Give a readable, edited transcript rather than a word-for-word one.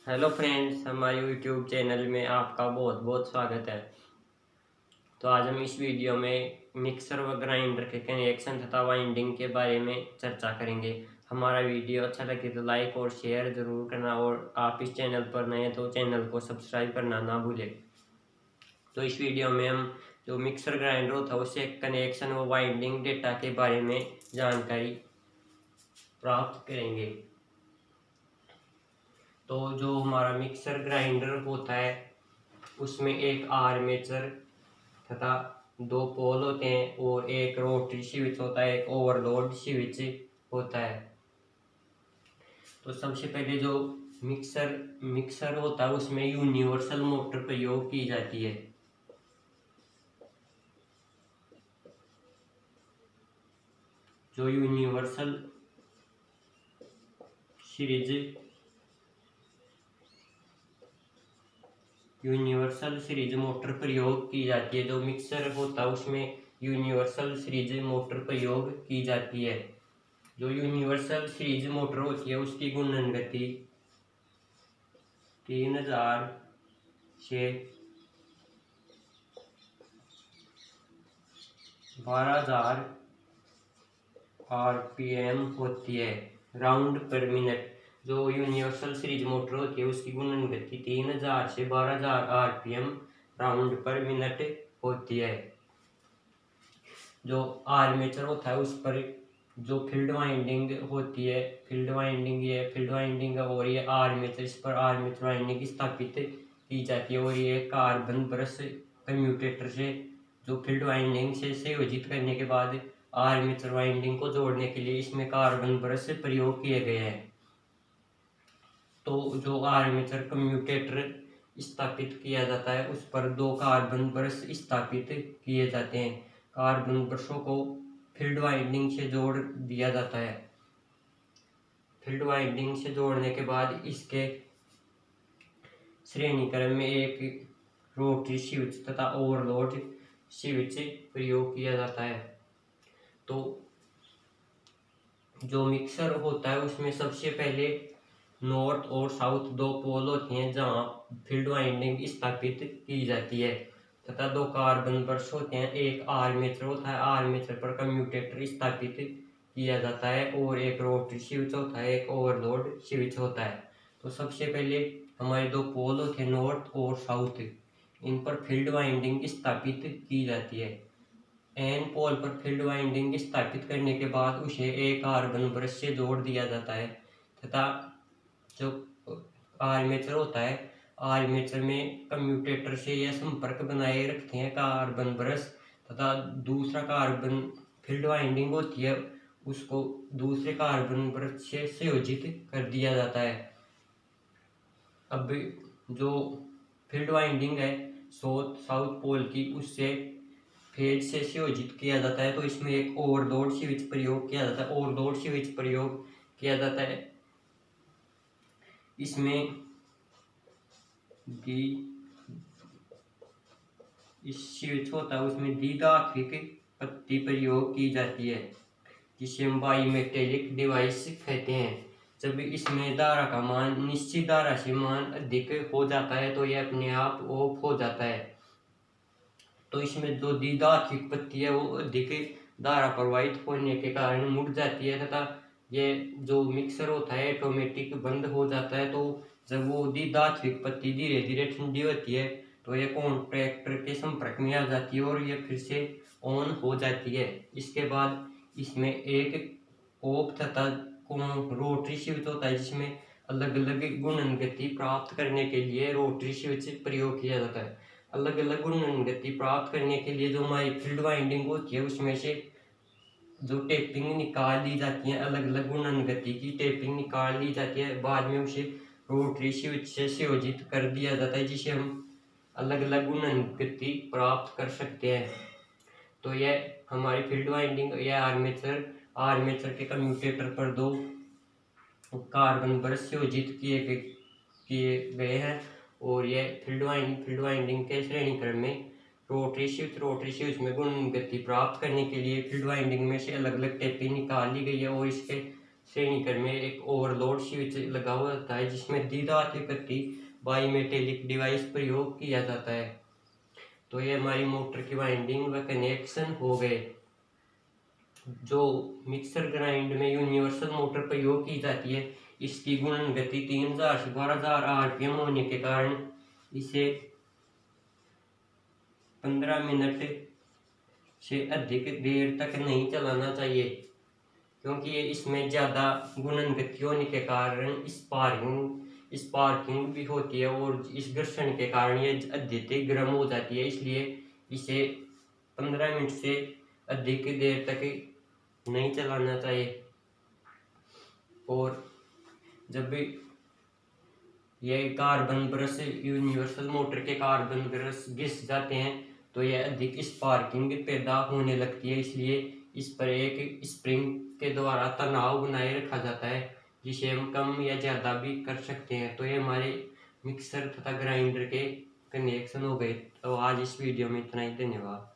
Hello friends, हमारे YouTube channel में आपका बहुत बहुत स्वागत है। तो आज हम इस वीडियो में मिक्सर व ग्राइंडर के कनेक्शन तथा वाइंडिंग के बारे में चर्चा करेंगे। हमारा वीडियो अच्छा लगे तो लाइक और शेयर ज़रूर करना, और आप इस चैनल पर नए हैं तो चैनल को सब्सक्राइब करना ना भूलें। तो इस वीडियो में हम जो मिक्सर ग्राइंडर होता है उससे कनेक्शन व वाइंडिंग डेटा के बारे में जानकारी प्राप्त करेंगे। तो जो हमारा मिक्सर ग्राइंडर होता है उसमें एक आर्मेचर तथा दो पोल होते हैं और एक रोटरी स्विच होता है, एक ओवरलोड स्विच होता है। तो सबसे पहले जो मिक्सर होता है उसमें यूनिवर्सल मोटर प्रयोग की जाती है। जो यूनिवर्सल सीरीज मोटर प्रयोग की जाती है। जो मिक्सर होता है उसमें यूनिवर्सल सीरीज मोटर प्रयोग की जाती है। जो यूनिवर्सल सीरीज मोटर होती है उसकी घूर्णन गति 3000 से 12000 RPM होती है, राउंड पर मिनट। जो यूनिवर्सल सीरीज मोटर होती है उसकी घूर्णन गति 3000 से 12000 RPM राउंड पर मिनट होती है। जो आर्मेचर होता है उस पर जो फील्ड वाइंडिंग होती है, फील्ड वाइंडिंग और ये आर्मेचर, इस पर आर्मेचर वाइंडिंग स्थापित की जाती है। और ये कार्बन ब्रश कम्यूटेटर से जो फील्ड वाइंडिंग से संयोजित करने के बाद आर्मेचर वाइंडिंग को जोड़ने के लिए इसमें कार्बन ब्रश प्रयोग किए गए हैं। तो जो आर्मेचर कम्यूटेटर स्थापित किया जाता है उस पर दो कार्बन ब्रश स्थापित किए जाते हैं। कार्बन ब्रशों को फील्ड वाइंडिंग से जोड़ दिया जाता है। फील्ड वाइंडिंग से जोड़ने के बाद इसके श्रेणी क्रम में एक रोटरी स्विच तथा ओवरलोड स्विच प्रयोग किया जाता है। तो जो मिक्सर होता है उसमें सबसे पहले नॉर्थ और साउथ दो पोल होते हैं जहां फील्ड वाइंडिंग स्थापित की जाती है, तथा दो कार्बन ब्रश होते हैं। एक आर्मेचर होता है, आर्मेचर पर कम्यूटेटर स्थापित किया जाता है, और एक रोटरी स्विच होता है, एक ओवरलोड स्विच होता है। तो सबसे पहले हमारे दो पोल होते हैं नॉर्थ और साउथ, इन पर फील्ड वाइंडिंग स्थापित की जाती है। एन पोल पर फील्ड वाइंडिंग स्थापित करने के बाद उसे एक कार्बन ब्रश से जोड़ दिया जाता है, तथा जो आर्मेचर होता है, आर्मेचर में कम्यूटेटर से यह संपर्क बनाए रखते हैं कार्बन ब्रश, तथा दूसरा कार्बन फील्ड वाइंडिंग होती है उसको दूसरे कार्बन ब्रश से संयोजित कर दिया जाता है। अब जो फील्ड वाइंडिंग है साउथ पोल की, उससे फेज से संयोजित किया जाता है। तो इसमें एक ओवरलोड स्विच प्रयोग किया जाता है, ओवरलोड स्विच प्रयोग किया जाता है। इसमें इस स्विच होता है उसमें द्विधात्विक पत्ती प्रयोग की जाती है, जिसे हम बाईमेटेलिक डिवाइस कहते हैं। जब इसमें धारा का मान निश्चित धारा से मान अधिक हो जाता है तो यह अपने आप ऑफ हो जाता है। तो इसमें जो द्विधात्विक पत्ती है वो अधिक धारा प्रवाहित होने के कारण मुड़ जाती है, तथा ये जो मिक्सर होता है ऑटोमेटिक बंद हो जाता है। तो जब वो द्विधात्विक पत्ती धीरे धीरे ठंडी होती है तो ये कॉन्टैक्टर के संपर्क में आ जाती है और ये फिर से ऑन हो जाती है। इसके बाद इसमें एक ऑफ तथा रोटरी स्विच होता है, जिसमें अलग अलग घूर्णन गति प्राप्त करने के लिए रोटरी स्विच प्रयोग किया जाता है। अलग अलग घूर्णन गति प्राप्त करने के लिए जो हमारी फील्ड वाइंडिंग होती है उसमें से जो टेपिंग निकाल ली जाती है, अलग अलग घूर्णन गति की टेपिंग निकाल ली जाती है, बाद में उसे रोटरी स्विच से संयोजित कर दिया जाता है, जिसे हम अलग अलग घूर्णन गति प्राप्त कर सकते हैं। तो यह हमारी फील्ड वाइंडिंग या आर्मेचर के कम्यूटेटर पर दो कार्बन ब्रश संयोजित किए गए हैं, और यह फील्ड वाइंडिंग के श्रेणी क्रम में रोटरी स्विच में घूर्णन गति प्राप्त करने के लिए फील्ड वाइंडिंग में से अलग अलग टेपिंग निकाल ली गई है, और इसके श्रेणीकर में एक ओवरलोड स्विच लगा हुआ होता है जिसमें द्विधातु कत्ती बाईमेटेलिक डिवाइस प्रयोग किया जाता है। तो ये हमारी मोटर की वाइंडिंग व कनेक्शन हो गए। जो मिक्सर ग्राइंड में यूनिवर्सल मोटर प्रयोग की जाती है, इसकी गुणन गति 3000 से 12000 आरपीएम होने के कारण इसे 15 मिनट से अधिक देर तक नहीं चलाना चाहिए, क्योंकि ये इसमें ज़्यादा गुणन गति होने के कारण स्पार्किंग भी होती है और इस घर्षण के कारण ये अत्यधिक गर्म हो जाती है। इसलिए इसे 15 मिनट से अधिक देर तक नहीं चलाना चाहिए। और जब ये कार्बन ब्रश यूनिवर्सल मोटर के कार्बन ब्रश घिस जाते हैं तो यह अधिक स्पार्किंग पैदा होने लगती है। इसलिए इस पर एक स्प्रिंग के द्वारा तनाव बनाए रखा जाता है, जिसे हम कम या ज़्यादा भी कर सकते हैं। तो ये हमारे मिक्सर तथा ग्राइंडर के कनेक्शन हो गए। तो आज इस वीडियो में इतना ही। धन्यवाद।